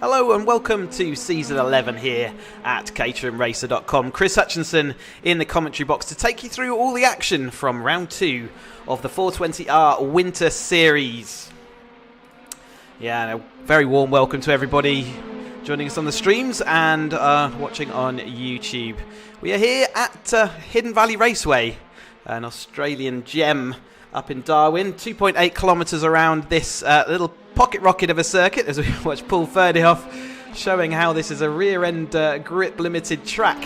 Hello and welcome to Season 11 here at caterhamracer.com. Chris Hutchinson in the commentary box to take you through all the action from round 2 of the 420R Winter Series. Yeah, a very warm welcome to everybody joining us on the streams and watching on YouTube. We are here at Hidden Valley Raceway, an Australian gem up in Darwin, 2.8 kilometres around this little pocket rocket of a circuit as we watch Paul off showing how this is a rear end grip limited track.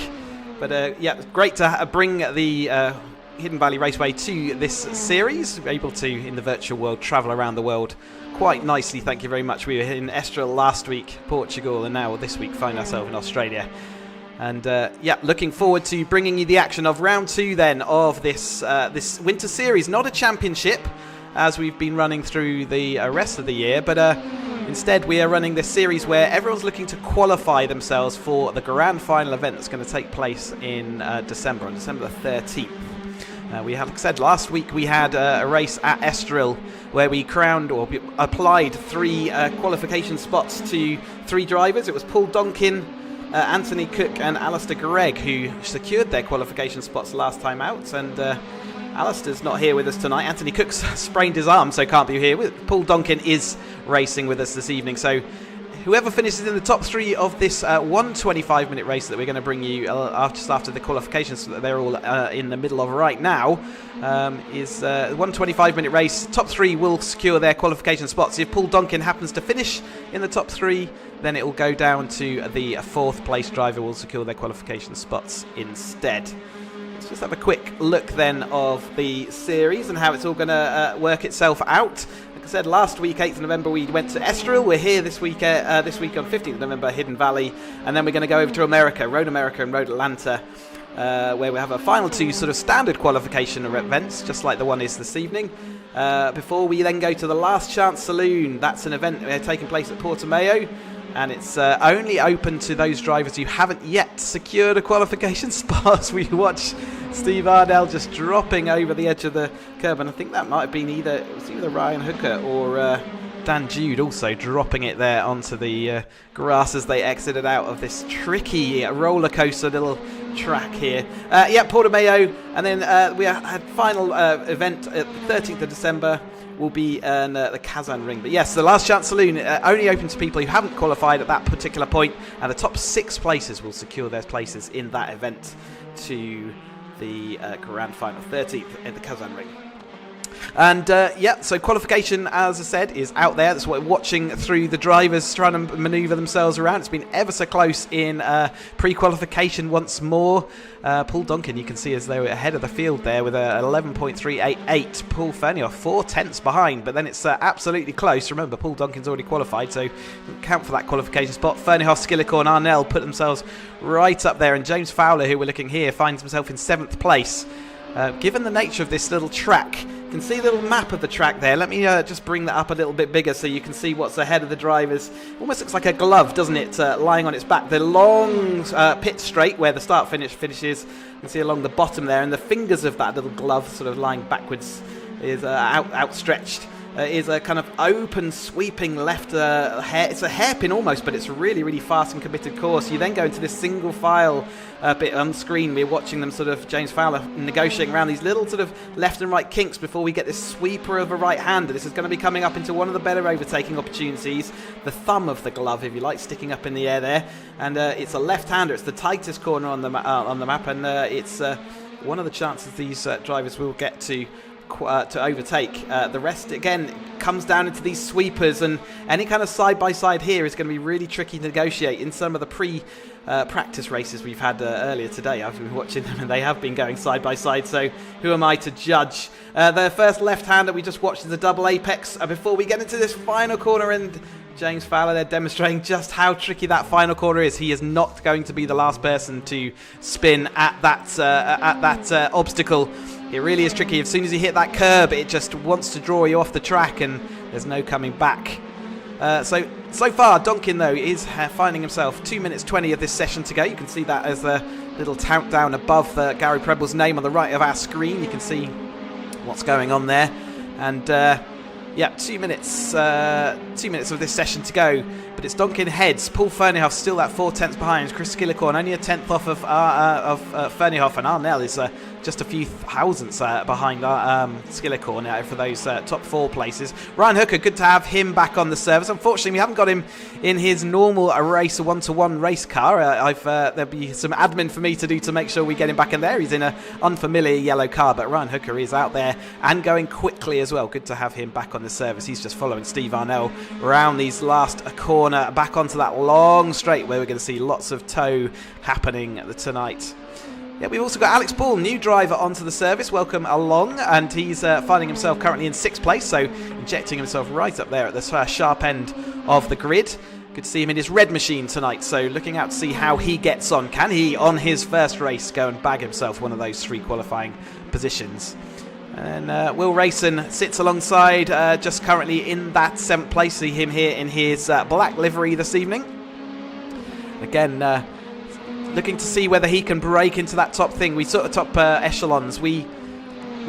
But yeah, great to bring the Hidden Valley Raceway to this series. We're able to, in the virtual world, travel around the world quite nicely. Thank you very much. We were in Estoril last week, Portugal, and now this week find ourselves in Australia. And yeah, looking forward to bringing you the action of round 2 then of this this winter series. Not a championship as we've been running through the rest of the year, but instead we are running this series where everyone's looking to qualify themselves for the grand final event that's going to take place in December, on December the 13th. We had, like I said, last week we had a race at Estoril where we crowned or applied 3 qualification spots to 3 drivers. It was Paul Donkin, Anthony Cooke and Alasdair Gregg who secured their qualification spots last time out, and Alasdair's not here with us tonight. Anthony Cooke's sprained his arm, so can't be here. Paul Donkin is racing with us this evening, so whoever finishes in the top 3 of this 125-minute race that we're going to bring you just after the qualifications that they're all in the middle of right now is a 125-minute race. Top 3 will secure their qualification spots. If Paul Donkin happens to finish in the top 3, then it will go down to the 4th place driver will secure their qualification spots instead. Let's just have a quick look then of the series and how it's all going to work itself out. Like I said, last week, 8th of November, we went to Estoril. We're here this week on 15th of November, Hidden Valley. And then we're going to go over to America, Road America and Road Atlanta, where we have a final 2 sort of standard qualification events, just like the one is this evening. Before we then go to the Last Chance Saloon. That's an event taking place at Portimao. and it's only open to those drivers who haven't yet secured a qualification spot. As we watch Steve Ardell just dropping over the edge of the curb, and I think that might have been either Ryan Hooker or Dan Jude also dropping it there onto the grass as they exited out of this tricky roller coaster little track here. Paul de Mayo, and then we had final event at the 13th of December will be in the Kazan Ring. But yes, the Last Chance Saloon only open to people who haven't qualified at that particular point, and the top 6 places will secure their places in that event to the Grand Final 13th in the Kazan Ring. And so qualification, as I said, is out there. That's what we're watching through the drivers trying to manoeuvre themselves around. It's been ever so close in pre-qualification once more. Paul Donkin, you can see as though ahead of the field there with a 11.388. Paul Fernioff 4 tenths behind, but then it's absolutely close. Remember, Paul Donkin's already qualified, so count for that qualification spot. Fernioff, Skillicore and Arnell put themselves right up there, and James Fowler, who we're looking here, finds himself in 7th place. Given the nature of this little track, you can see a little map of the track there. Let me just bring that up a little bit bigger so you can see what's ahead of the drivers. Almost looks like a glove, doesn't it, lying on its back. The long pit straight where the start finishes, you can see along the bottom there, and the fingers of that little glove sort of lying backwards is outstretched. Is a kind of open, sweeping left hair. It's a hairpin almost, but it's a really, really fast and committed course. You then go into this single file bit on screen. We're watching them sort of, James Fowler negotiating around these little sort of left and right kinks before we get this sweeper of a right hander. This is going to be coming up into one of the better overtaking opportunities. The thumb of the glove, if you like, sticking up in the air there. And it's a left hander. It's the tightest corner on the map, and it's one of the chances these drivers will get to overtake. The rest again comes down into these sweepers, and any kind of side-by-side here is going to be really tricky to negotiate. In some of the practice races we've had earlier today, I've been watching them and they have been going side-by-side, so who am I to judge? The first left-hander we just watched is a double apex before we get into this final corner, and James Fowler there demonstrating just how tricky that final corner is. He is not going to be the last person to spin at that obstacle. It really is tricky. As soon as you hit that curb, it just wants to draw you off the track, and there's no coming back. So far, Donkin, though, is finding himself 2 minutes 20 of this session to go. You can see that as the little countdown above Gary Preble's name on the right of our screen. You can see what's going on there. And 2 minutes of this session to go. But it's Donkin heads. Paul Fernioff still at 4 tenths behind. Chris Skillicore only a tenth off of Fernioff, and Arnell is just a few thousandths behind Skillicore now for those top 4 places. Ryan Hooker, good to have him back on the service. Unfortunately, we haven't got him in his normal race, a 1-to-1 race car. There'll be some admin for me to do to make sure we get him back in there. He's in an unfamiliar yellow car, but Ryan Hooker is out there and going quickly as well. Good to have him back on the service. He's just following Steve Arnell around these last corner, back onto that long straight where we're going to see lots of tow happening tonight. Yeah, we've also got Alex Ball, new driver, onto the service. Welcome along, and he's finding himself currently in 6th place, so injecting himself right up there at the sharp end of the grid. Good to see him in his red machine tonight, so looking out to see how he gets on. Can he, on his first race, go and bag himself one of those 3 qualifying positions? And Will Rayson sits alongside, just currently in that 7th place. See him here in his black livery this evening. Again, looking to see whether he can break into that top thing. We sort of top echelons. We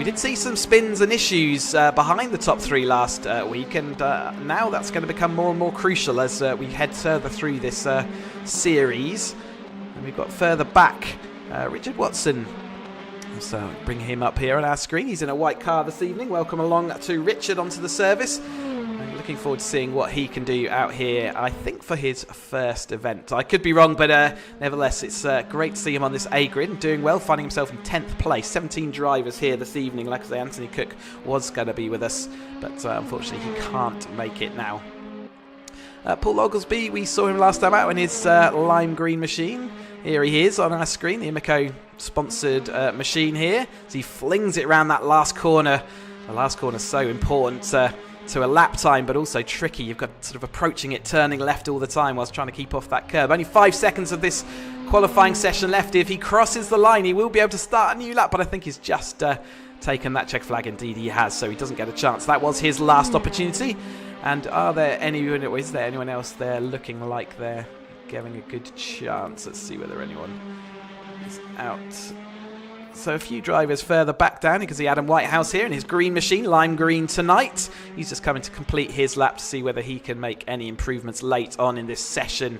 did see some spins and issues behind the top 3 last week, and now that's going to become more and more crucial as we head further through this series. And we've got further back Richard Watson. So bring him up here on our screen. He's in a white car this evening. Welcome along to Richard onto the service. I'm looking forward to seeing what he can do out here, I think, for his first event. I could be wrong, but nevertheless, it's great to see him on this A grid and doing well, finding himself in 10th place. 17 drivers here this evening. Like I say, Anthony Cooke was going to be with us, but unfortunately he can't make it now. Paul Oglesby, we saw him last time out in his lime green machine. Here he is on our screen, the Imeco sponsored machine here. As he flings it around that last corner. The last corner is so important to a lap time, but also tricky. You've got sort of approaching it, turning left all the time whilst trying to keep off that curb. Only 5 seconds of this qualifying session left. If he crosses the line, he will be able to start a new lap, but I think he's just taken that check flag. Indeed he has, so he doesn't get a chance. That was his last opportunity. And is there anyone else there looking like they're giving a good chance? Let's see whether anyone is out. So a few drivers further back down. You can see Adam Whitehouse here in his green machine, lime green tonight. He's just coming to complete his lap to see whether he can make any improvements late on in this session.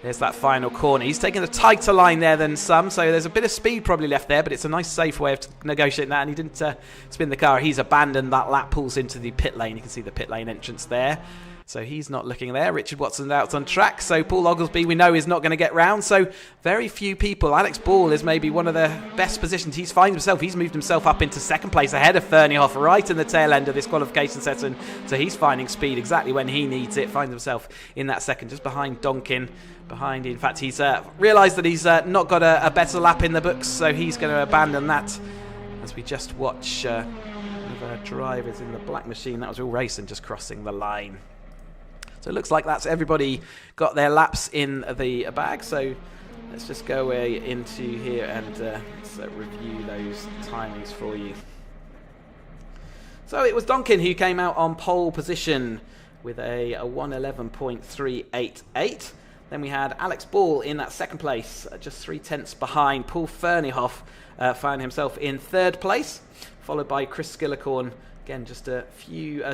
There's that final corner. He's taking a tighter line there than some, so there's a bit of speed probably left there, but it's a nice safe way of negotiating that, and he didn't spin the car. He's abandoned that lap, pulls into the pit lane. You can see the pit lane entrance there. So he's not looking there. Richard Watson's out on track. So Paul Oglesby, we know, is not going to get round. So very few people. Alex Ball is maybe one of the best positioned. He's moved himself up into second place ahead of Ferniehoff right in the tail end of this qualification session. So he's finding speed exactly when he needs it. Finds himself in that second, just behind Donkin. In fact, he's realised that he's not got a better lap in the books. So he's going to abandon that as we just watch one of our drivers in the black machine. That was Will Rayson just crossing the line. So it looks like that's everybody got their laps in the bag. So let's just go into here and let's review those timings for you. So it was Donkin who came out on pole position with a 1:11.388. Then we had Alex Ball in that second place, just 0.3 behind. Paul Ferniehoff found himself in third place, followed by Chris Skillicorn, again just a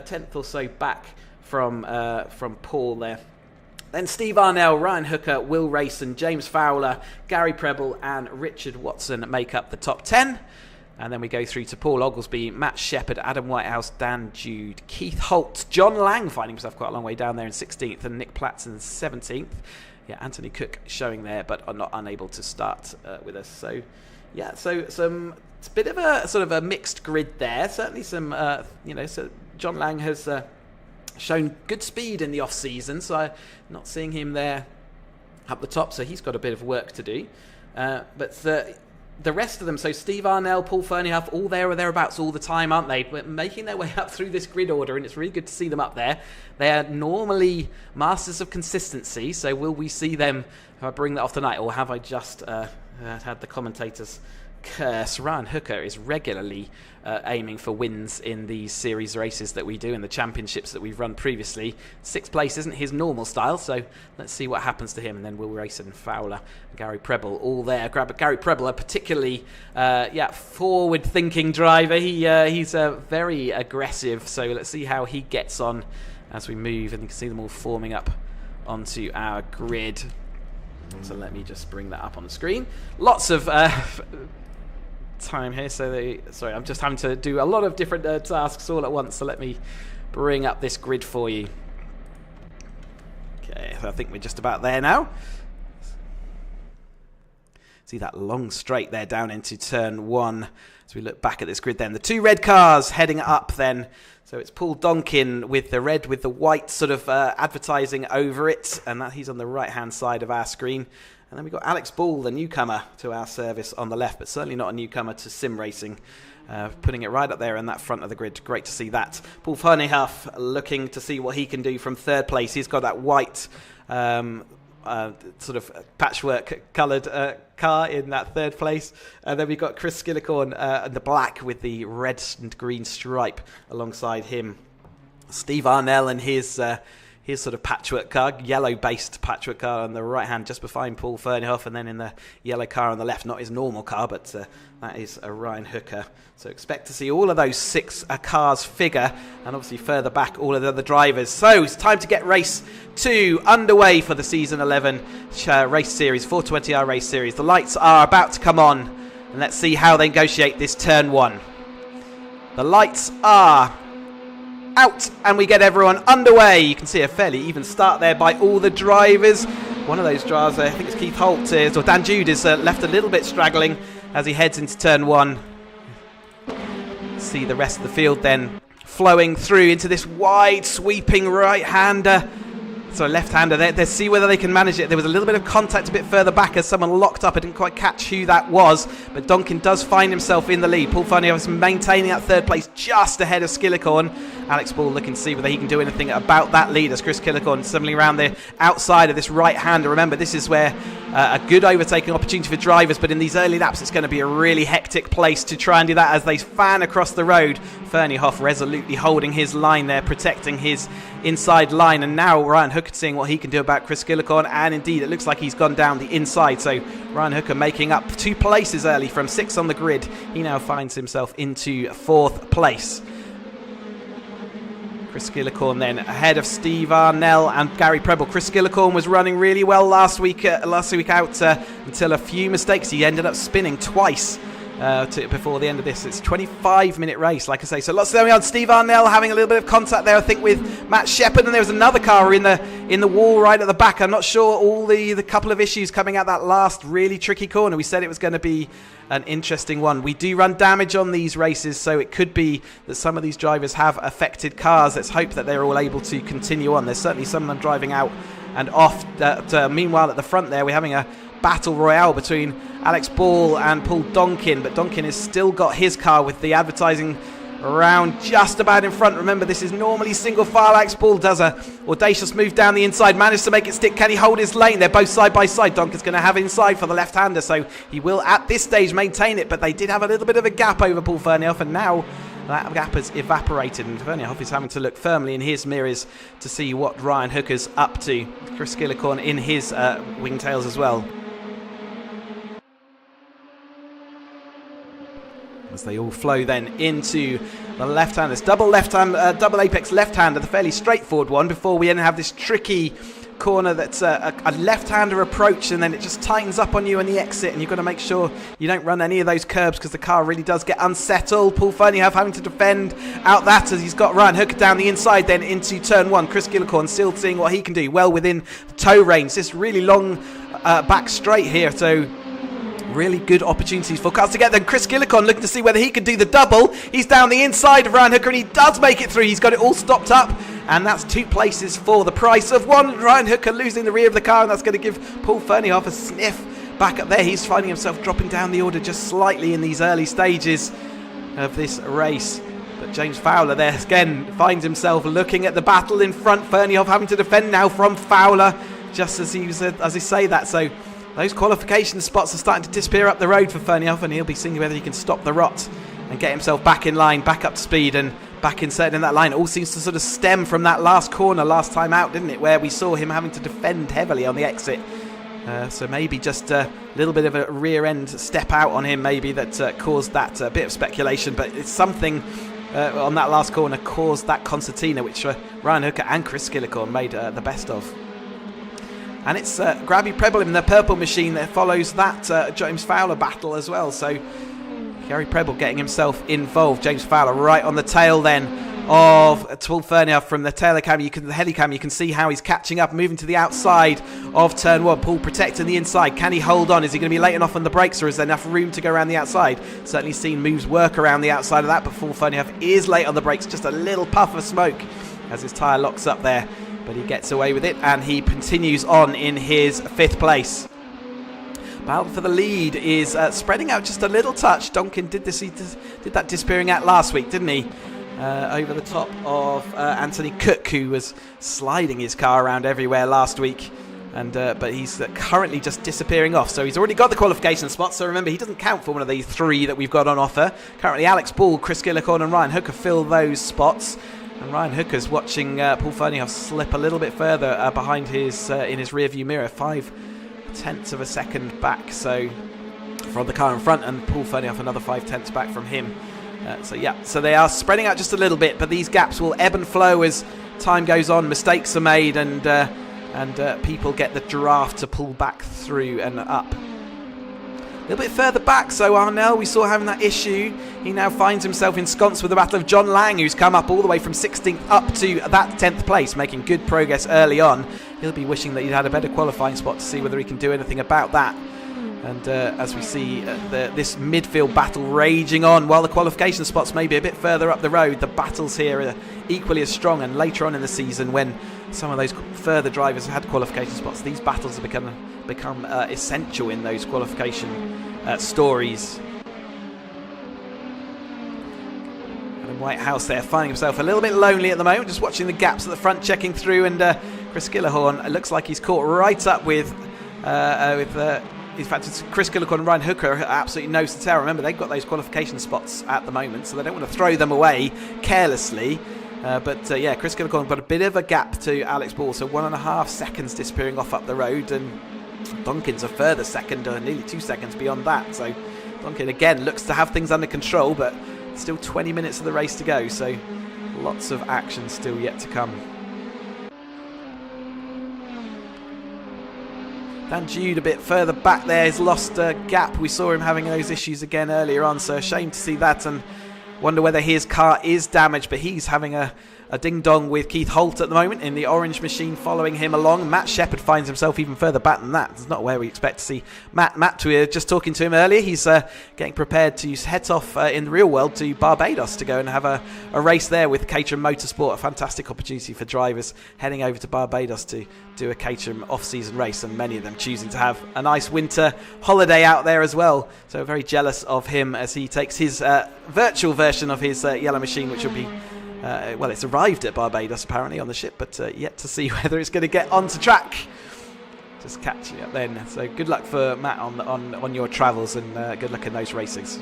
tenth or so back from Paul there. Then Steve Arnell, Ryan Hooker, Will Rayson, James Fowler, Gary Preble and Richard Watson make up the top 10. And then we go through to Paul Oglesby, Matt Shepherd, Adam Whitehouse, Dan Jude, Keith Holt, John Lang finding himself quite a long way down there in 16th, and Nick Platts in 17th. Yeah, Anthony Cooke showing there, but are not unable to start with us. So, yeah, it's a bit of a sort of a mixed grid there. Certainly some, so John Lang has shown good speed in the off-season, so I'm not seeing him there up the top, so he's got a bit of work to do. But the rest of them, so Steve Arnell, Paul Ferniehoff, all there or thereabouts all the time, aren't they? But making their way up through this grid order, and it's really good to see them up there. They are normally masters of consistency, so will we see them bring that off tonight, or have I just had the commentators curse? Ryan Hooker is regularly aiming for wins in these series races that we do, in the championships that we've run previously. Sixth place isn't his normal style, so let's see what happens to him. And then Will Rayson, Fowler, Gary Preble, all there. Gary Preble, a particularly forward-thinking driver. He's very aggressive, so let's see how he gets on as we move, and you can see them all forming up onto our grid. So let me just bring that up on the screen. Lots of time here, sorry, I'm just having to do a lot of different tasks all at once, so let me bring up this grid for you. Okay, so I think we're just about there now. See that long straight there down into turn one as we look back at this grid then. The two red cars heading up then. So it's Paul Donkin with the red with the white sort of advertising over it, and that he's on the right-hand side of our screen. And then we've got Alex Ball, the newcomer to our service, on the left, but certainly not a newcomer to sim racing. Putting it right up there in that front of the grid. Great to see that. Paul Ferniehoff looking to see what he can do from third place. He's got that white sort of patchwork coloured car in that third place. And then we've got Chris Skillicorn in the black with the red and green stripe alongside him. Steve Arnell and his sort of patchwork car, yellow-based patchwork car on the right hand, just behind Paul Ferniehoff, and then in the yellow car on the left, not his normal car, but that is a Ryan Hooker. So expect to see all of those six cars figure, and obviously further back, all of the other drivers. So it's time to get race 2 underway for the Season 11 race series, 420R race series. The lights are about to come on, and let's see how they negotiate this turn 1. The lights are out, and we get everyone underway. You can see a fairly even start there by all the drivers. One of those drivers, I think it's Keith Holt, or Dan Jude, is left a little bit straggling as he heads into turn 1. See the rest of the field then flowing through into this wide sweeping right-hander. So left-hander there. Let's see whether they can manage it. There was a little bit of contact a bit further back as someone locked up. I didn't quite catch who that was, but Donkin does find himself in the lead. Paul Ferniehoff is maintaining that third place just ahead of Skillicorn. Alex Ball looking to see whether he can do anything about that lead as Chris Skillicorn suddenly around the outside of this right-hander. Remember, this is where a good overtaking opportunity for drivers, but in these early laps it's going to be a really hectic place to try and do that as they fan across the road. Ferneyhoff resolutely holding his line there, protecting his inside line, and now Ryan Hooker seeing what he can do about Chris Gillicorn, and indeed it looks like he's gone down the inside, so Ryan Hooker making up 2 places early from 6 on the grid. He now finds himself into 4th place. Chris Gillicorn then ahead of Steve Arnell and Gary Preble. Chris Gillicorn was running really well last week out until a few mistakes. He ended up spinning twice before the end of this. It's a 25-minute race, like I say. So lots going on. Steve Arnell having a little bit of contact there, I think, with Matt Shepherd, and there was another car in the wall right at the back. I'm not sure all the couple of issues coming out that last really tricky corner. We said it was going to be an interesting one. We do run damage on these races, so it could be that some of these drivers have affected cars. Let's hope that they're all able to continue on. There's certainly some of them driving out and off. Meanwhile, at the front there, we're having a battle royale between Alex Ball and Paul Donkin, but Donkin has still got his car with the advertising around just about in front. Remember, this is normally single file. Alex Ball does a audacious move down the inside, managed to make it stick. Can he hold his lane? They're both side by side. Donkin's going to have inside for the left-hander, so he will at this stage maintain it, but they did have a little bit of a gap over Paul Ferneyhoff, and now that gap has evaporated, and Ferneyhoff is having to look firmly in his mirrors to see what Ryan Hooker's up to. Chris Gillicorn in his wingtails as well, as they all flow then into the left-hander. It's double apex left-hander, the fairly straightforward one, before we then have this tricky corner that's a left-hander approach, and then it just tightens up on you on the exit, and you've got to make sure you don't run any of those curbs because the car really does get unsettled. Paul Ferneyhoff having to defend out that as he's got Ryan Hooker down the inside then into turn 1. Chris Gillicorn still seeing what he can do, well within the tow range. This really long back straight here, so really good opportunities for cars to get there. Chris Gillicorn looking to see whether he can do the double. He's down the inside of Ryan Hooker, and he does make it through. He's got it all stopped up, and that's 2 places for the price of 1. Ryan Hooker losing the rear of the car, and that's going to give Paul Ferneyhoff a sniff back up there. He's finding himself dropping down the order just slightly in these early stages of this race. But James Fowler there again finds himself looking at the battle in front. Ferneyhoff having to defend now from Fowler just as he say that. So those qualification spots are starting to disappear up the road for Ferneyhoff, and he'll be seeing whether he can stop the rot and get himself back in line, back up to speed, and back inserted in that line. It all seems to sort of stem from that last corner last time out, didn't it, where we saw him having to defend heavily on the exit. So maybe just a little bit of a rear end step out on him maybe that caused that bit of speculation, but it's something on that last corner caused that concertina, which Ryan Hooker and Chris Gillicorn made the best of. And it's Gary Preble in the purple machine that follows that James Fowler battle as well. So Gary Preble getting himself involved. James Fowler right on the tail then of Paul Ferneyhoff from the telecam. The helicam, you can see how he's catching up, moving to the outside of turn 1. Paul protecting the inside. Can he hold on? Is he going to be late enough on the brakes, or is there enough room to go around the outside? Certainly seen moves work around the outside of that, but Paul Ferneyhoff is late on the brakes. Just a little puff of smoke as his tyre locks up there. But he gets away with it, and he continues on in his 5th place. Battle for the lead is spreading out just a little touch. Donkin did this. He did that disappearing act last week, didn't he? Over the top of Anthony Cooke, who was sliding his car around everywhere last week. And but he's currently just disappearing off. So he's already got the qualification spot. So remember, he doesn't count for one of these 3 that we've got on offer. Currently, Alex Ball, Chris Gillicorn and Ryan Hooker fill those spots. And Ryan Hooker's watching Paul Ferneyhoff slip a little bit further behind his in his rear view mirror, 0.5 of a second back, so from the car in front, and Paul Ferneyhoff another 0.5 back from him. So they are spreading out just a little bit, but these gaps will ebb and flow as time goes on. Mistakes are made, and people get the draft to pull back through and up. A little bit further back, so Arnell, we saw having that issue. He now finds himself ensconced with the battle of John Lang, who's come up all the way from 16th up to that 10th place, making good progress early on. He'll be wishing that he'd had a better qualifying spot to see whether he can do anything about that. And as we see this midfield battle raging on, while the qualification spots may be a bit further up the road, the battles here are equally as strong. And later on in the season, when some of those further drivers had qualification spots, these battles have become essential in those qualification stories. And Whitehouse there finding himself a little bit lonely at the moment, just watching the gaps at the front, checking through, and Chris Gillicorn, it looks like he's caught right up with In fact, it's Chris Killick and Ryan Hooker are absolutely nose to tail. Remember, they've got those qualification spots at the moment, so they don't want to throw them away carelessly. Chris Killick got a bit of a gap to Alex Ball, so 1.5 seconds disappearing off up the road, and Donkin's a further second, nearly 2 seconds beyond that. So Donkin again looks to have things under control, but still 20 minutes of the race to go, so lots of action still yet to come. Dan Jude a bit further back there has lost a gap. We saw him having those issues again earlier on, so a shame to see that, and wonder whether his car is damaged, but he's having a ding-dong with Keith Holt at the moment in the orange machine following him along. Matt Shepherd finds himself even further back than that. It's not where we expect to see Matt, we were just talking to him earlier. He's getting prepared to head off in the real world to Barbados to go and have a race there with Caterham Motorsport. A fantastic opportunity for drivers heading over to Barbados to do a Caterham off-season race, and many of them choosing to have a nice winter holiday out there as well. So very jealous of him as he takes his virtual version of his yellow machine, which will be it's arrived at Barbados apparently on the ship, but yet to see whether it's going to get onto track. Just catching up then. So good luck for Matt on your travels, and good luck in those races.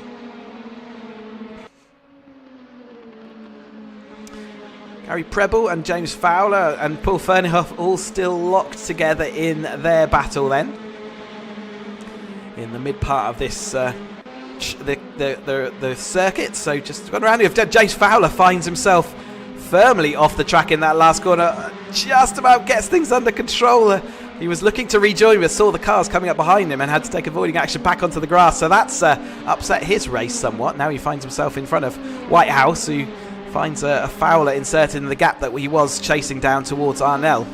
Gary Preble and James Fowler and Paul Fernhoff all still locked together in their battle then. In the mid part of this the circuit, so just gone around here. James Fowler finds himself firmly off the track in that last corner, just about gets things under control. He was looking to rejoin, but saw the cars coming up behind him and had to take avoiding action back onto the grass, so that's upset his race somewhat. Now he finds himself in front of Whitehouse, who finds a Fowler inserted in the gap that he was chasing down towards Arnell.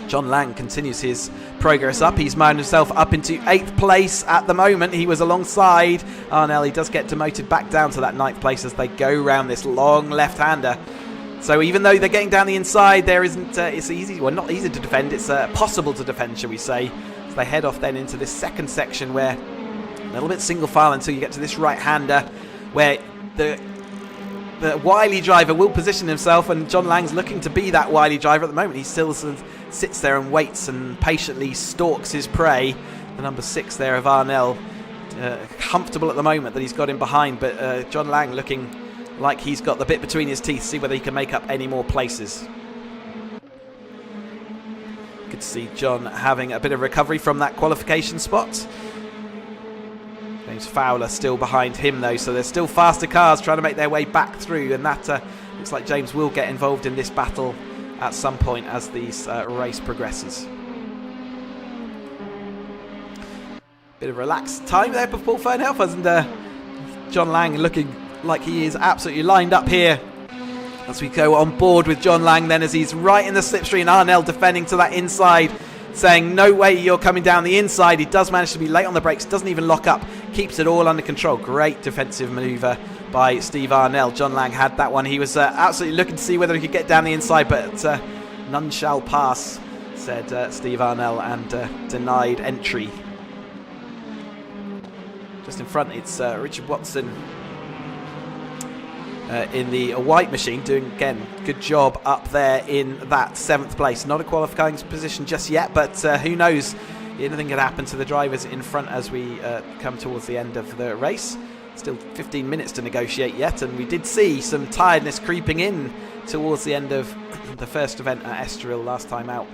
John Lang continues his progress up. He's mounted himself up into 8th place at the moment. He was alongside Arnell. He does get demoted back down to that 9th place as they go round this long left-hander. So even though they're getting down the inside, there isn't. It's easy, well, not easy to defend. It's possible to defend, shall we say? So they head off then into this second section, where a little bit single file until you get to this right-hander, where the wily driver will position himself, and John Lang's looking to be that wily driver at the moment. He still sort of sits there and waits and patiently stalks his prey. The number 6 there of Arnell, comfortable at the moment that he's got him behind, but John Lang looking like he's got the bit between his teeth, see whether he can make up any more places. Good to see John having a bit of recovery from that qualification spot. James Fowler still behind him though, so there's still faster cars trying to make their way back through, and that looks like James will get involved in this battle at some point as this race progresses. Bit of relaxed time there for Paul Fernhoff, and John Lang looking like he is absolutely lined up here as we go on board with John Lang then, as he's right in the slipstream. Arnell defending to that inside, saying no way you're coming down the inside. He does manage to be late on the brakes, doesn't even lock up, keeps it all under control. Great defensive manoeuvre by Steve Arnell. John Lang had that one. He was absolutely looking to see whether he could get down the inside, but none shall pass, said Steve Arnell, and denied entry. Just in front it's Richard Watson in the white machine, doing again good job up there in that 7th place. Not a qualifying position just yet, but who knows, anything could happen to the drivers in front as we come towards the end of the race. Still 15 minutes to negotiate yet, and we did see some tiredness creeping in towards the end of the first event at Estoril last time out.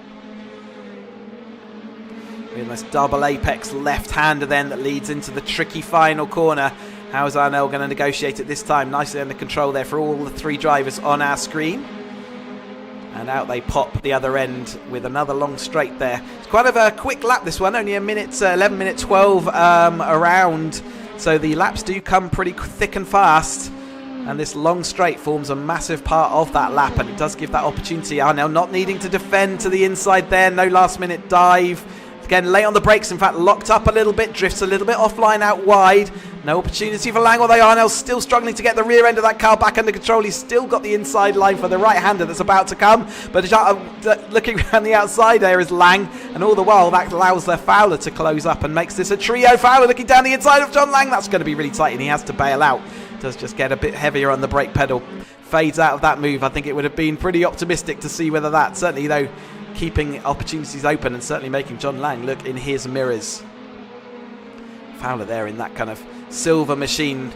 We have this double apex left-hander then that leads into the tricky final corner. How is Arnell going to negotiate it this time? Nicely under control there for all the 3 drivers on our screen. And out they pop the other end with another long straight there. It's quite a quick lap this one, only 11 minute 12 around. So the laps do come pretty thick and fast. And this long straight forms a massive part of that lap, and it does give that opportunity. Arnell not needing to defend to the inside there. No last minute dive. Again, late on the brakes, in fact, locked up a little bit, drifts a little bit offline out wide. No opportunity for Lang, although Arnell's still struggling to get the rear end of that car back under control. He's still got the inside line for the right-hander that's about to come. But looking around the outside there is Lang, and all the while that allows their Fowler to close up and makes this a trio. Fowler looking down the inside of John Lang. That's going to be really tight, and he has to bail out. Does just get a bit heavier on the brake pedal. Fades out of that move. I think it would have been pretty optimistic to see whether that, certainly though, keeping opportunities open and certainly making John Lang look in his mirrors. Fowler there in that kind of silver machine,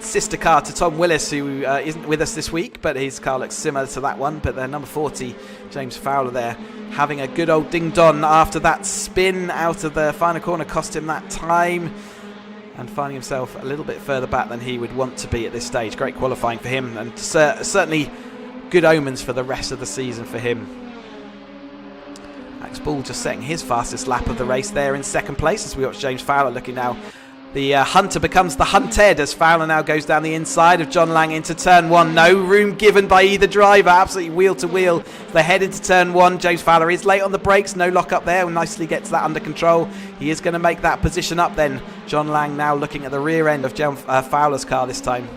sister car to Tom Willis, who isn't with us this week, but his car looks similar to that one. But number 40, James Fowler there, having a good old ding-dong after that spin out of the final corner, cost him that time, and finding himself a little bit further back than he would want to be at this stage. Great qualifying for him, and certainly good omens for the rest of the season for him. Max Bull just setting his fastest lap of the race there in second place as we watch James Fowler looking now. The hunter becomes the hunted as Fowler now goes down the inside of John Lang into turn 1. No room given by either driver. Absolutely wheel to wheel. They head into turn 1. James Fowler is late on the brakes. No lock up there. Nicely gets that under control. He is going to make that position up then. John Lang now looking at the rear end of Fowler's car this time.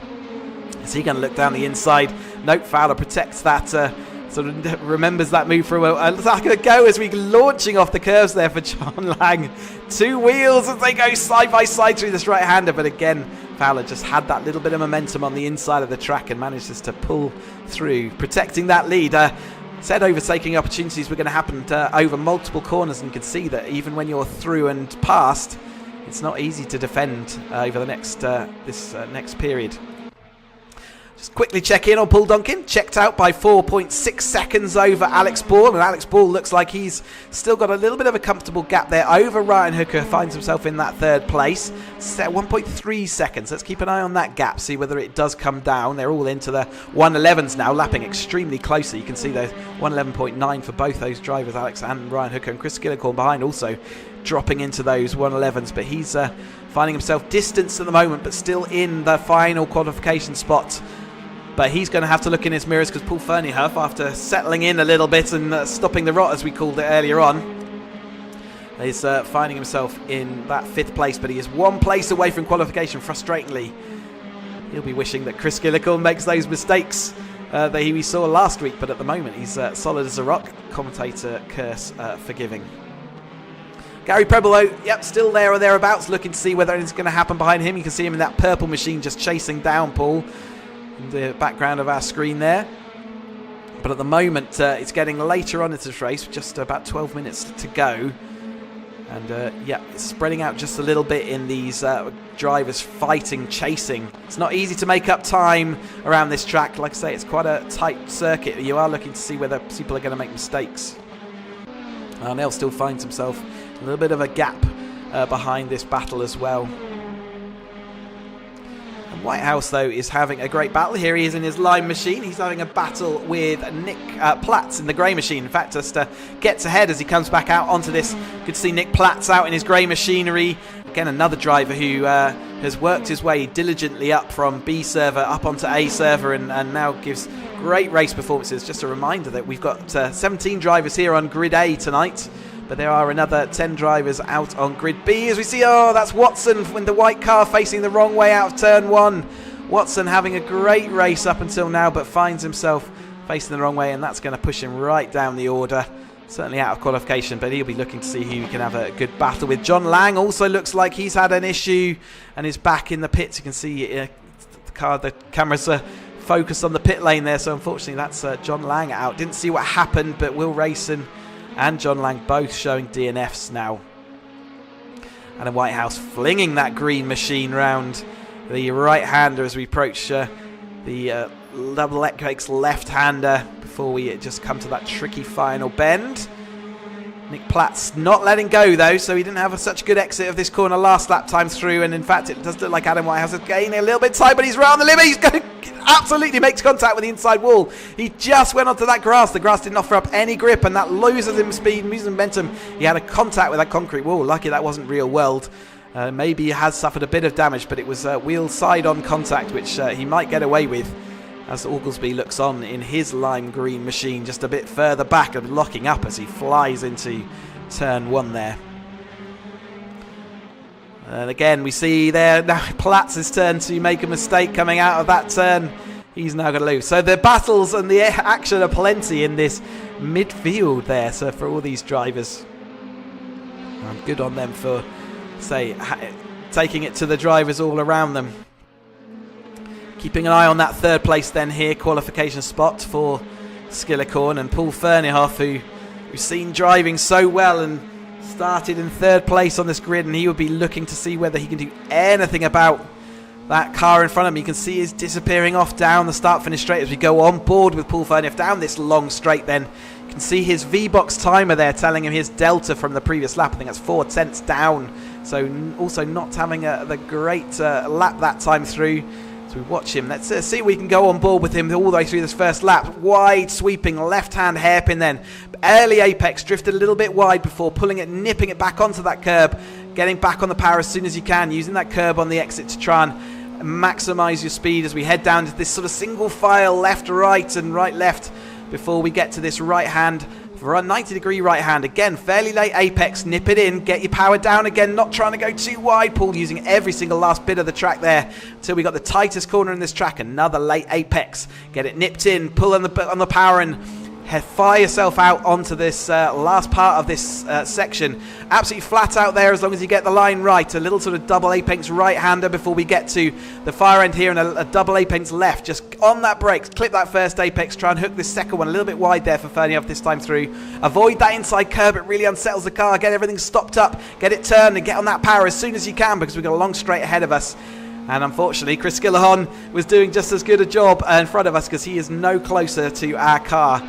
Is he going to look down the inside? Nope, Fowler protects that. Sort of remembers that move for a like a go as we launching off the curves there for John Lang. Two wheels as they go side by side through this right-hander, but again Fowler just had that little bit of momentum on the inside of the track and manages to pull through, protecting that lead. Said overtaking opportunities were going to happen over multiple corners, and you can see that even when you're through and past, it's not easy to defend over the next next period. Just quickly check in on Paul Donkin. Checked out by 4.6 seconds over Alex Ball. And Alex Ball looks like he's still got a little bit of a comfortable gap there over Ryan Hooker. Finds himself in that third place. Set 1.3 seconds. Let's keep an eye on that gap. See whether it does come down. They're all into the 111s now, lapping extremely closely. You can see the 111.9 for both those drivers, Alex and Ryan Hooker. And Chris Gillicorn behind also dropping into those 111s. But he's finding himself distanced at the moment, but still in the final qualification spot. But he's going to have to look in his mirrors because Paul Ferneyhoff, after settling in a little bit and stopping the rot, as we called it earlier on, is finding himself in that 5th place. But he is 1 place away from qualification, frustratingly. He'll be wishing that Chris Gillicorn makes those mistakes that we saw last week. But at the moment, he's solid as a rock. Commentator curse forgiving. Gary Preble, though, yep, still there or thereabouts, looking to see whether anything's going to happen behind him. You can see him in that purple machine just chasing down Paul in the background of our screen there. But at the moment, it's getting later on into this race, just about 12 minutes to go. And yeah, it's spreading out just a little bit in these drivers fighting, chasing. It's not easy to make up time around this track. Like I say, it's quite a tight circuit. You are looking to see whether people are going to make mistakes. Arnell still finds himself a little bit of a gap behind this battle as well. Whitehouse, though, is having a great battle. Here he is in his lime machine. He's having a battle with Nick Platts in the grey machine. In fact, just gets ahead as he comes back out onto this. Good to see Nick Platts out in his grey machinery. Again, another driver who has worked his way diligently up from B server up onto A server and now gives great race performances. Just a reminder that we've got 17 drivers here on Grid A tonight. But there are another 10 drivers out on Grid B as we see, that's Watson with the white car facing the wrong way out of turn 1. Watson having a great race up until now, but finds himself facing the wrong way, and that's going to push him right down the order. Certainly out of qualification, but he'll be looking to see who he can have a good battle with. John Lang also looks like he's had an issue and is back in the pits. You can see the cameras are focused on the pit lane there, so unfortunately that's John Lang out. Didn't see what happened, but Will Rayson and John Lang both showing DNFs now. And then Whitehouse flinging that green machine round the right-hander as we approach the double electrics left-hander before we just come to that tricky final bend. Nick Platts not letting go, though, so he didn't have such a good exit of this corner last lap time through. And in fact, it does look like Adam Whitehouse is gaining a little bit of time, but he's round the limit. He's going to absolutely makes contact with the inside wall. He just went onto that grass. The grass didn't offer up any grip, and that loses him speed, loses momentum. He had a contact with that concrete wall. Lucky that wasn't real world. Maybe he has suffered a bit of damage, but it was wheel side-on contact, which he might get away with, as Oglesby looks on in his lime green machine just a bit further back and locking up as he flies into turn 1 there. And again, we see there now Platts' turn to make a mistake coming out of that turn. He's now going to lose. So the battles and the action are plenty in this midfield there. So for all these drivers, good on them for, say, taking it to the drivers all around them. Keeping an eye on that 3rd place then here, qualification spot for Skillicorn and Paul Ferneyhoff, who we've seen driving so well and started in 3rd place on this grid, and he would be looking to see whether he can do anything about that car in front of him. You can see he's disappearing off down the start-finish straight as we go on board with Paul Donkin down this long straight. Then you can see his V-Box timer there telling him his delta from the previous lap. I think that's 4 tenths down. So also not having the great lap that time through. So we watch him. Let's see if we can go on board with him all the way through this first lap. Wide sweeping left-hand hairpin then. Early apex, drifted a little bit wide before pulling it, nipping it back onto that curb. Getting back on the power as soon as you can, using that curb on the exit to try and maximise your speed as we head down to this sort of single file left-right and right-left before we get to this right-hand, 90-degree right-hand. Again, fairly late apex, nip it in, get your power down again, not trying to go too wide. Paul using every single last bit of the track there until we got the tightest corner in this track. Another late apex, get it nipped in, pull on the power and fire yourself out onto this last part of this section. Absolutely flat out there as long as you get the line right. A little sort of double apex right-hander before we get to the far end here, and a double apex left. Just on that brakes, clip that first apex, try and hook this second one a little bit wide there for Fernioff this time through. Avoid that inside curb, it really unsettles the car. Get everything stopped up, get it turned and get on that power as soon as you can, because we've got a long straight ahead of us. And unfortunately, Chris Skillahon was doing just as good a job in front of us because he is no closer to our car.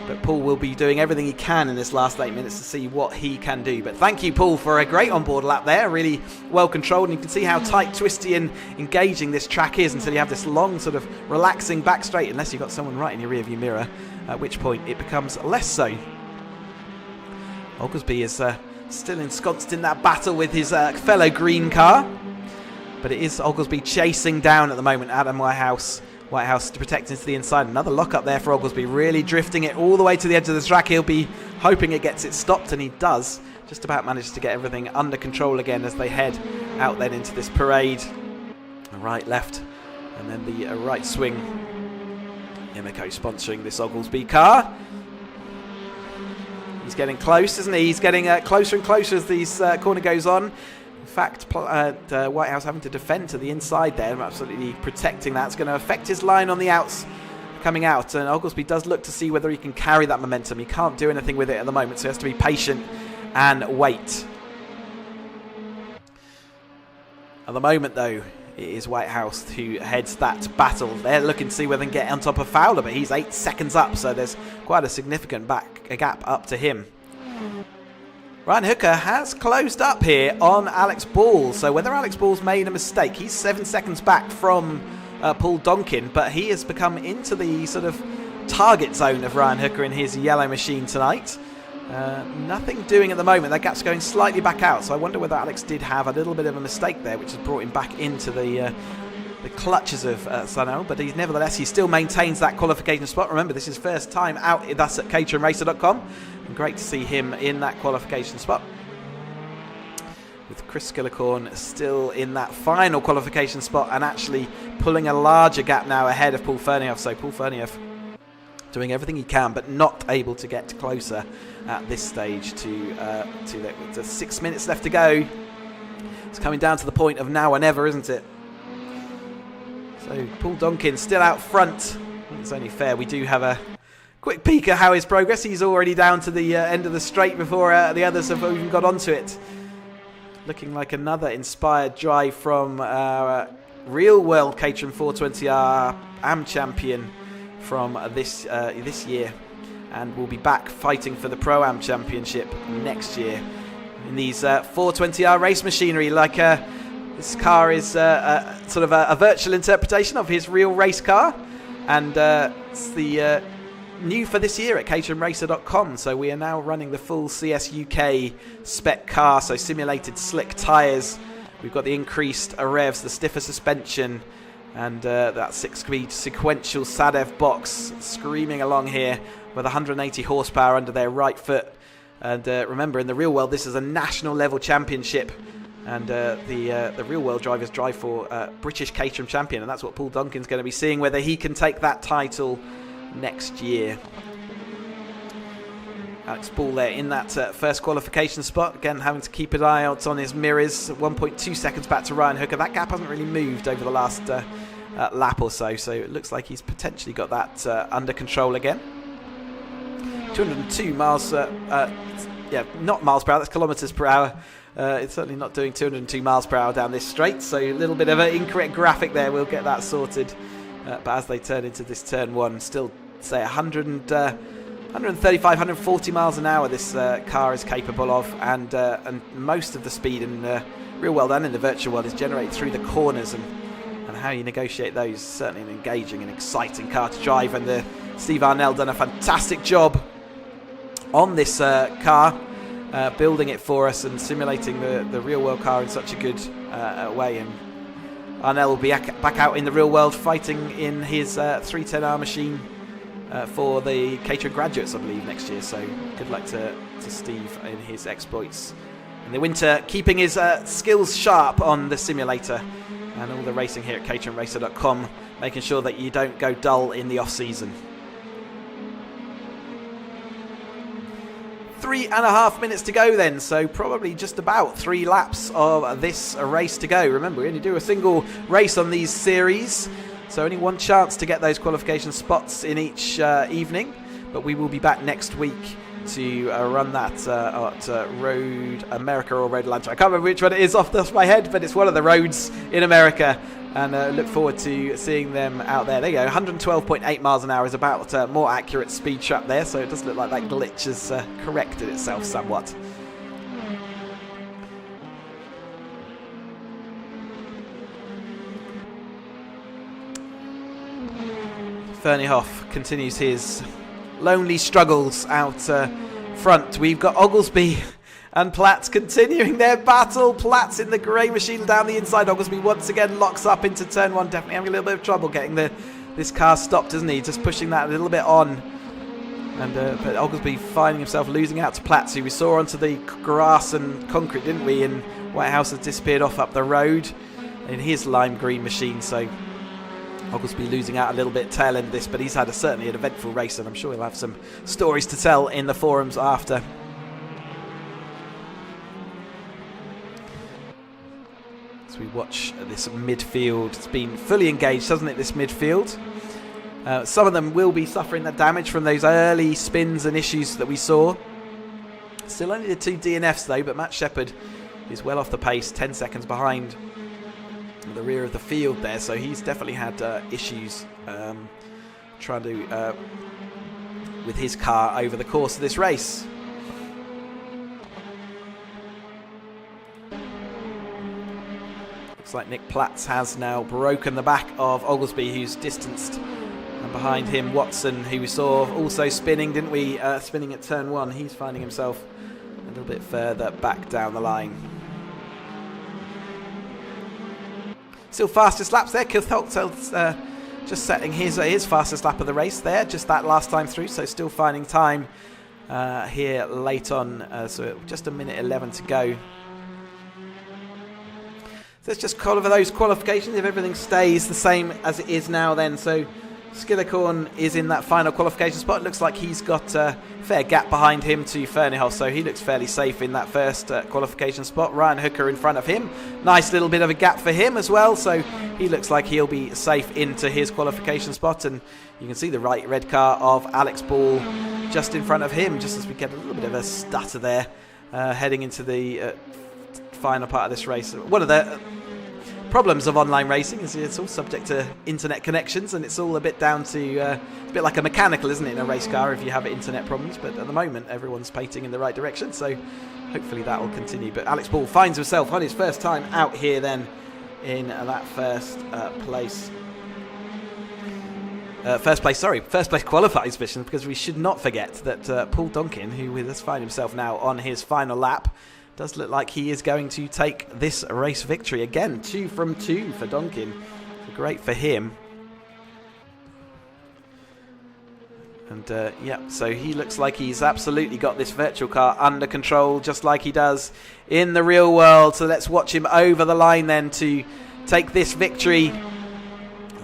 But Paul will be doing everything he can in this last 8 minutes to see what he can do. But thank you, Paul, for a great onboard lap there. Really well controlled. And you can see how tight, twisty and engaging this track is until you have this long sort of relaxing back straight, unless you've got someone right in your rearview mirror, at which point it becomes less so. Oglesby is still ensconced in that battle with his fellow green car. But it is Oglesby chasing down at the moment Adam Whitehouse protecting to the inside. Another lock up there for Oglesby, really drifting it all the way to the edge of the track. He'll be hoping it gets it stopped, and he does. Just about manages to get everything under control again as they head out then into this parade. Right, left, and then the right swing. Imeco sponsoring this Oglesby car. He's getting close, isn't he? He's getting closer and closer as this corner goes on. In fact, Whitehouse having to defend to the inside there, absolutely protecting that. It's going to affect his line on the outs coming out, and Oglesby does look to see whether he can carry that momentum. He can't do anything with it at the moment, so he has to be patient and wait. At the moment, though, it is Whitehouse who heads that battle. They're looking to see whether they can get on top of Fowler, but he's 8 seconds up, so there's quite a significant gap up to him. Ryan Hooker has closed up here on Alex Ball. So whether Alex Ball's made a mistake, he's 7 seconds back from Paul Donkin, but he has become into the sort of target zone of Ryan Hooker in his yellow machine tonight. Nothing doing at the moment. That gap's going slightly back out, so I wonder whether Alex did have a little bit of a mistake there, which has brought him back into the clutches of Sunel, but he still maintains that qualification spot. Remember, this is his first time out with us at caterhamracer.com. And great to see him in that qualification spot. With Chris Skillahorn still in that final qualification spot and actually pulling a larger gap now ahead of Paul Fernioff. So Paul Fernioff doing everything he can, but not able to get closer at this stage to the 6 minutes left to go. It's coming down to the point of now or never, isn't it? So Paul Donkin still out front. I think it's only fair we do have a quick peek at how his progress. He's already down to the end of the straight before the others have even got onto it. Looking like another inspired drive from real world Caterham 420R AM champion from this year, and will be back fighting for the Pro-Am Championship next year in these 420R race machinery. Like this car is sort of a virtual interpretation of his real race car, and it's the new for this year at caterhamracer.com. So we are now running the full CSCUK spec car, so simulated slick tyres. We've got the increased revs, the stiffer suspension, and that 6-speed sequential SADEV box screaming along here with 180 horsepower under their right foot. And remember, in the real world, this is a national level championship, and the real world drivers drive for British Caterham champion, and that's what Paul Donkin's going to be seeing, whether he can take that title next year. Alex Ball there in that first qualification spot, again having to keep an eye out on his mirrors. 1.2 seconds back to Ryan Hooker. That gap hasn't really moved over the last lap or so, so it looks like he's potentially got that under control again. 202 miles, not miles per hour, that's kilometres per hour. It's certainly not doing 202 miles per hour down this straight, so a little bit of an incorrect graphic there. We'll get that sorted. But as they turn into this turn one, still say 135, 140 miles an hour this car is capable of, and most of the speed in the real world and in the virtual world is generated through the corners, and how you negotiate those. Certainly an engaging and exciting car to drive, and Steve Arnell done a fantastic job on this car, building it for us and simulating the real world car in such a good way. And Arnell will be back out in the real world fighting in his 310R machine for the Caterham graduates, I believe, next year. So good luck to Steve in his exploits in the winter, keeping his skills sharp on the simulator and all the racing here at caterhamracer.com, making sure that you don't go dull in the off-season. 3.5 minutes to go then, so probably just about 3 laps of this race to go. Remember, we only do a single race on these series, so only one chance to get those qualification spots in each evening, but we will be back next week to run that at Road America or Road Atlanta. I can't remember which one it is off the top of my head, but it's one of the roads in America, and look forward to seeing them out there. There you go, 112.8 miles an hour is about more accurate speed trap there, so it does look like that glitch has corrected itself somewhat. Fernie Hoff continues his lonely struggles out front. We've got Oglesby and Platts continuing their battle. Platts in the grey machine down the inside. Oglesby once again locks up into turn one. Definitely having a little bit of trouble getting this car stopped, isn't he? Just pushing that a little bit on. And but Oglesby finding himself losing out to Platts, who we saw onto the grass and concrete, didn't we? And Whitehouse has disappeared off up the road in his lime green machine. So Oglesby losing out a little bit tail end of this, but he's had certainly an eventful race, and I'm sure he'll have some stories to tell in the forums after. As we watch this midfield, it's been fully engaged, hasn't it, this midfield? Some of them will be suffering the damage from those early spins and issues that we saw. Still only the 2 DNFs though, but Matt Shepherd is well off the pace, 10 seconds behind the rear of the field there, so he's definitely had issues trying to with his car over the course of this race. Looks like Nick Platts has now broken the back of Oglesby, who's distanced, and behind him Watson, who we saw also spinning, didn't we? Spinning at turn one. He's finding himself a little bit further back down the line. Still fastest laps there. Keith Holtzel's just setting his fastest lap of the race there, just that last time through, so still finding time here late on, so just a minute 11 to go. So let's just cover those qualifications if everything stays the same as it is now then. So Skillicorn is in that final qualification spot. It looks like he's got a fair gap behind him to Fernie Hoff, so he looks fairly safe in that first qualification spot. Ryan Hooker in front of him. Nice little bit of a gap for him as well, so he looks like he'll be safe into his qualification spot. And you can see the right red car of Alex Ball just in front of him, just as we get a little bit of a stutter there heading into the final part of this race. One of the problems of online racing is it's all subject to internet connections, and it's all a bit down to a bit like a mechanical, isn't it, in a race car if you have internet problems. But at the moment everyone's painting in the right direction, so hopefully that will continue. But Alex Ball finds himself on his first time out here then in that first place qualifying position, because we should not forget that Paul Donkin, who has found himself now on his final lap, does look like he is going to take this race victory. Again, 2 from 2 for Donkin. Great for him. And yeah, so he looks like he's absolutely got this virtual car under control, just like he does in the real world. So let's watch him over the line then to take this victory.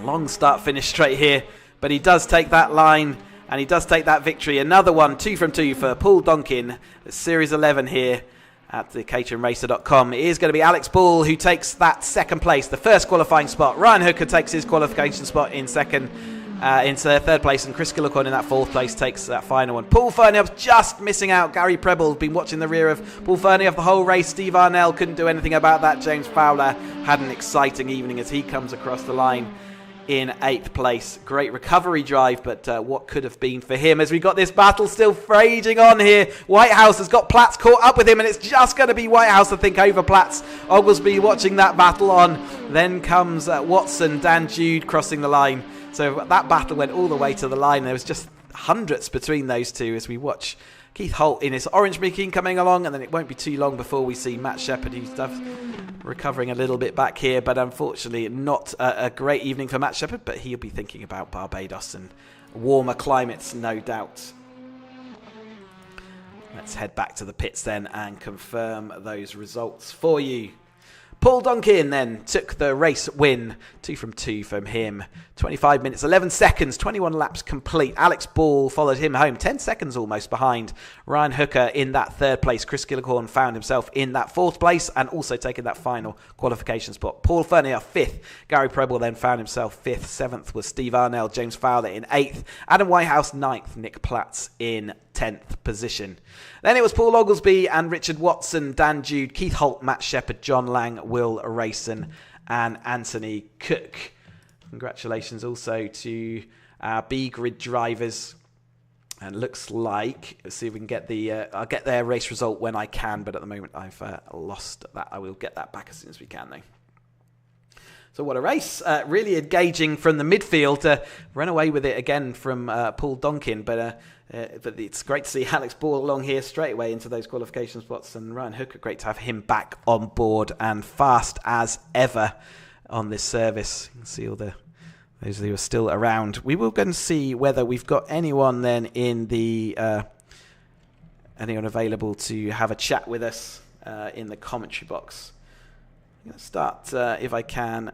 Long start finish straight here, but he does take that line and he does take that victory. Another one, 2 from 2 for Paul Donkin, Series 11 here at the caterhamracer.com. It is going to be Alex Ball who takes that second place, the first qualifying spot. Ryan Hooker takes his qualification spot in second. into third place, and Chris Gillicorn in that fourth place takes that final one. Paul Fernieoff just missing out. Gary Preble been watching the rear of Paul Fernieoff the whole race. Steve Arnell couldn't do anything about that. James Fowler had an exciting evening as he comes across the line in 8th place. Great recovery drive, but what could have been for him as we got this battle still raging on here. Whitehouse has got Platts caught up with him, and it's just going to be Whitehouse, I think, over Platts. Oglesby watching that battle on. Then comes Watson, Dan Jude crossing the line. So that battle went all the way to the line. There was just hundreds between those two as we watch Keith Holt in his orange machine coming along, and then it won't be too long before we see Matt Shepherd, who's recovering a little bit back here, but unfortunately not a great evening for Matt Shepherd, but he'll be thinking about Barbados and warmer climates, no doubt. Let's head back to the pits then and confirm those results for you. Paul Donkin then took the race win, 2 from 2 from him. 25 minutes, 11 seconds, 21 laps complete. Alex Ball followed him home, 10 seconds almost behind Ryan Hooker in that third place. Chris Gillicorn found himself in that fourth place and also taking that final qualification spot. Paul Fernieoff, 5th. Gary Preble then found himself 5th. 7th was Steve Arnell. James Fowler in 8th. Adam Whitehouse, 9th. Nick Platts in 10th position. Then it was Paul Oglesby and Richard Watson, Dan Jude, Keith Holt, Matt Shepherd, John Lang, Will Rayson and Anthony Cook. Congratulations also to our B-grid drivers. And looks like, let's see if we can get I'll get their race result when I can, but at the moment I've lost that. I will get that back as soon as we can though. So what a race. Really engaging from the midfield. Run away with it again from Paul Donkin, but it's great to see Alex Ball along here straight away into those qualification spots, and Ryan Hooker, great to have him back on board and fast as ever on this service. You can see all those who are still around. We will go and see whether we've got anyone then in the anyone available to have a chat with us in the commentary box. I'm going to start, if I can,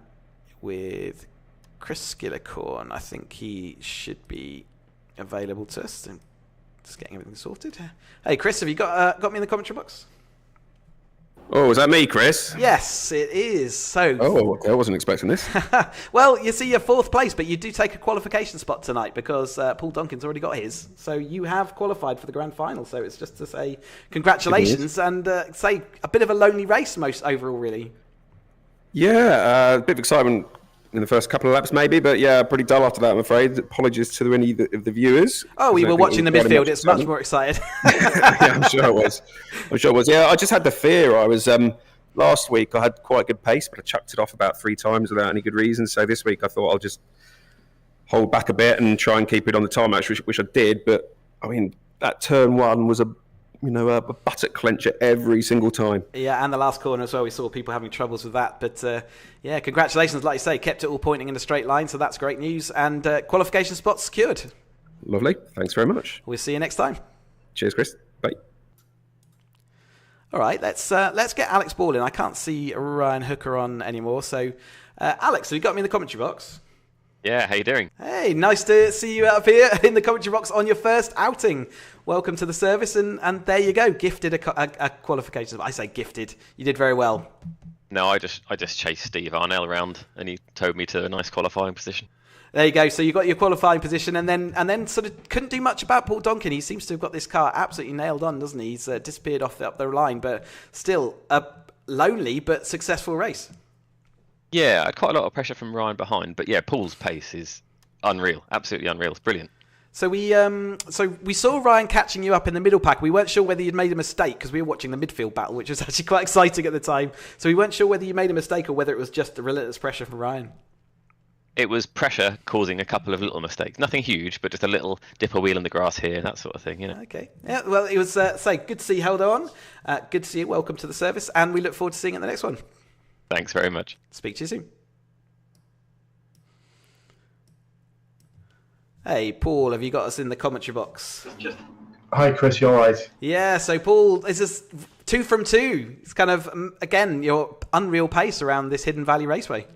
with Chris Gillicorn. I think he should be available to us. And just getting everything sorted. Hey, Chris, have you got me in the commentary box? Oh, is that me, Chris? Yes, it is. So. Oh, okay. I wasn't expecting this. Well, you see, you're 4th place, but you do take a qualification spot tonight because Paul Donkin's already got his. So you have qualified for the grand final. So it's just to say congratulations and say a bit of a lonely race most overall, really. Yeah, a bit of excitement in the first couple of laps maybe, but yeah, pretty dull after that, I'm afraid. Apologies to any of the viewers. Oh, we were watching the midfield. It's much more excited. Yeah, I'm sure it was. Yeah, I just had the fear. I was last week I had quite a good pace, but I chucked it off about 3 times without any good reason. So this week I thought I'll just hold back a bit and try and keep it on the tarmac, which I did. But I mean, that turn 1 was a buttock clencher every single time. Yeah, and the last corner as well, we saw people having troubles with that. But yeah, congratulations, like you say, kept it all pointing in a straight line, so that's great news. And qualification spots secured. Lovely, thanks very much. We'll see you next time. Cheers, Chris. Bye. All right, let's get Alex Ball in. I can't see Ryan Hooker on anymore. So, Alex, have you got me in the commentary box? Yeah, how you doing? Hey, nice to see you up here in the commentary box on your first outing. Welcome to the service, and there you go, gifted a qualification. I say gifted. You did very well. No, I just chased Steve Arnell around, and he towed me to a nice qualifying position. There you go. So you got your qualifying position, and then sort of couldn't do much about Paul Donkin. He seems to have got this car absolutely nailed on, doesn't he? He's disappeared up the line, but still a lonely but successful race. Yeah, I had quite a lot of pressure from Ryan behind, but yeah, Paul's pace is unreal, absolutely unreal. It's brilliant. So we saw Ryan catching you up in the middle pack. We weren't sure whether you'd made a mistake because we were watching the midfield battle, which was actually quite exciting at the time. So we weren't sure whether you made a mistake or whether it was just the relentless pressure from Ryan. It was pressure causing a couple of little mistakes. Nothing huge, but just a little dip a wheel in the grass here, that sort of thing, you know. Okay. Yeah, well, it was, good to see you held on. Good to see you. Welcome to the service. And we look forward to seeing you in the next one. Thanks very much. Speak to you soon. Hey, Paul, have you got us in the commentary box? Hi, Chris, you all right? Yeah, so Paul, this is 2 from 2. It's kind of, again, your unreal pace around this Hidden Valley Raceway.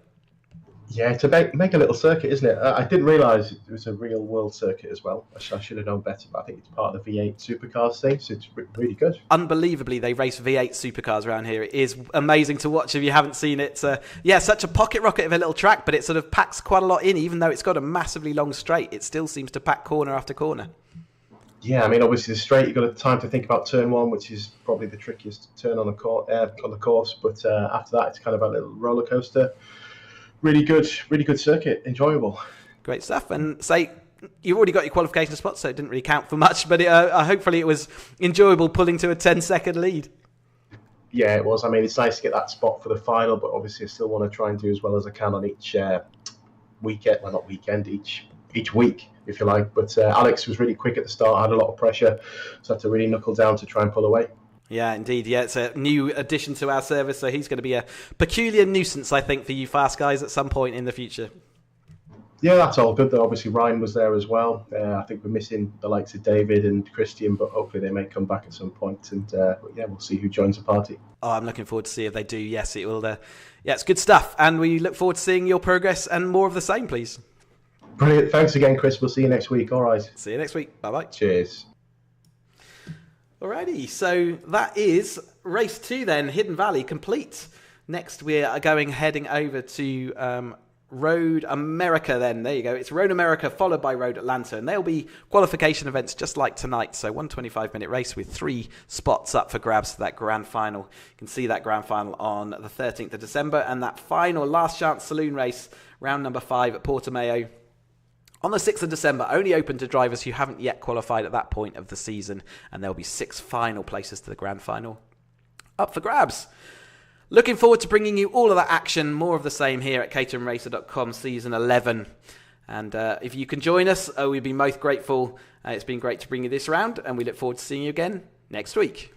Yeah, to make a little circuit, isn't it? I didn't realise it was a real world circuit as well. I should have known better, but I think it's part of the V8 supercars thing, so it's really good. Unbelievably, they race V8 supercars around here. It is amazing to watch if you haven't seen it. Such a pocket rocket of a little track, but it sort of packs quite a lot in. Even though it's got a massively long straight, it still seems to pack corner after corner. Yeah, I mean, obviously the straight, you've got time to think about turn one, which is probably the trickiest turn on the course. But after that, it's kind of a little roller coaster. Really good circuit, enjoyable. Great stuff. And you've already got your qualification spot, so it didn't really count for much, but hopefully it was enjoyable pulling to a 10-second lead. Yeah, it was. I mean, it's nice to get that spot for the final, but obviously I still want to try and do as well as I can on each weekend. Well, not weekend, each week, if you like. But Alex was really quick at the start, had a lot of pressure, so I had to really knuckle down to try and pull away. Yeah, indeed. Yeah, it's a new addition to our service, so he's going to be a peculiar nuisance, I think, for you fast guys at some point in the future. Yeah, that's all good, though. Obviously, Ryan was there as well. I think we're missing the likes of David and Christian, but hopefully they may come back at some point. And we'll see who joins the party. Oh, I'm looking forward to see if they do. Yes, it will. It's good stuff. And we look forward to seeing your progress and more of the same, please. Brilliant. Thanks again, Chris. We'll see you next week. All right. See you next week. Bye-bye. Cheers. Alrighty, so that is race 2 then, Hidden Valley complete. Next we are heading over to Road America then. There you go. It's Road America followed by Road Atlanta, and they'll be qualification events just like tonight. So 125-minute race with 3 spots up for grabs for that grand final. You can see that grand final on the 13th of December, and that final last chance saloon race, round number 5 at Portimao, on the 6th of December, only open to drivers who haven't yet qualified at that point of the season, and there'll be 6 final places to the grand final up for grabs. Looking forward to bringing you all of that action, more of the same here at caterhamracer.com season 11. And if you can join us, we'd be most grateful. It's been great to bring you this round, and we look forward to seeing you again next week.